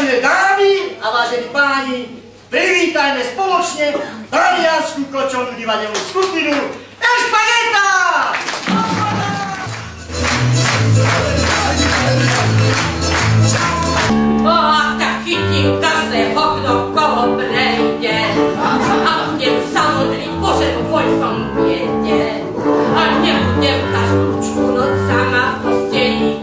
Vážené dámy a vážení páni, privítajme spoločne taliansku kočovnú divadelnú skupinu Ešpageta! O, ak tak chytím každé okno, koho prejde, a budem samotný Božem vojsom biede, a nebudem každú čúnoc sama v posteli,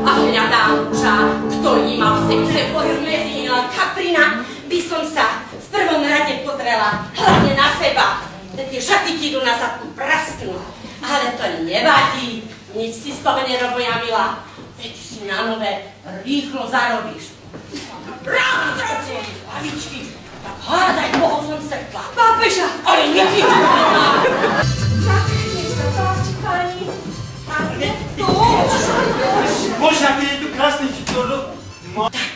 a hľadám muža, ktorý ma v sexe pozmezí. Kaprina, by som sa v prvom rade pozrela hlavne na seba. Tie šaty ti idú na zadku prasknú. Ale to nevadí, nič si z toho nerob, moja milá. Veď si na nové rýchlo zarobíš. Rámčaci, hlavičky, tak hádaj, koho som srkla. Pápeža, ale nevyhľadná. Tak, nech sa páči, pani. Bože, aký je tu krásny čítor. Tak,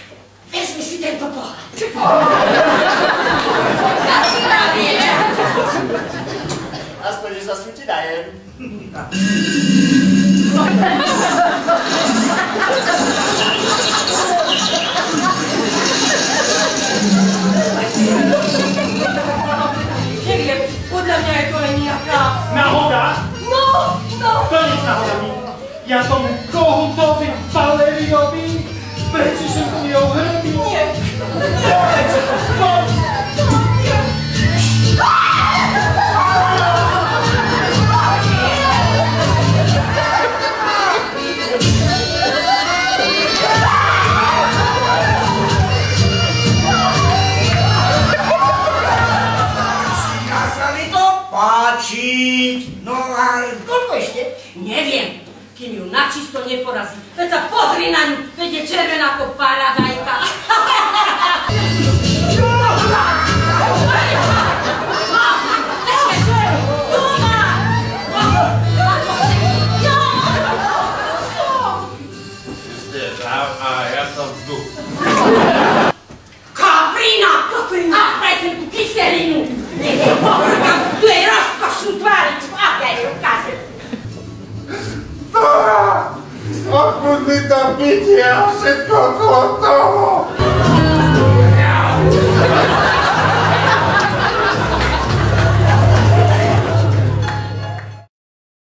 vezmi si tento pohľad. Aspoň, že sa smúti dajem. Neviem, podľa mňa je to len nejaká... Náhoda? No. To nie je náhoda. Ja tomu Kohutovi Valeriovi prečo som tu jeho hrdý? Nie. Prečo som poď! Páčiť. No a koľko ešte? Neviem, kým ju načisto neporazí. Veď sa pozri na ňu, veď je červená ako paradajka. Ste tam a ja som tu. Kaprina! Ach, daj sem tú kyselinu! Nech je povrkam, tu je rozkošnú tváričku, a ja jej ukážem. Dora! Odkud mi to pitie a všetko okolo toho?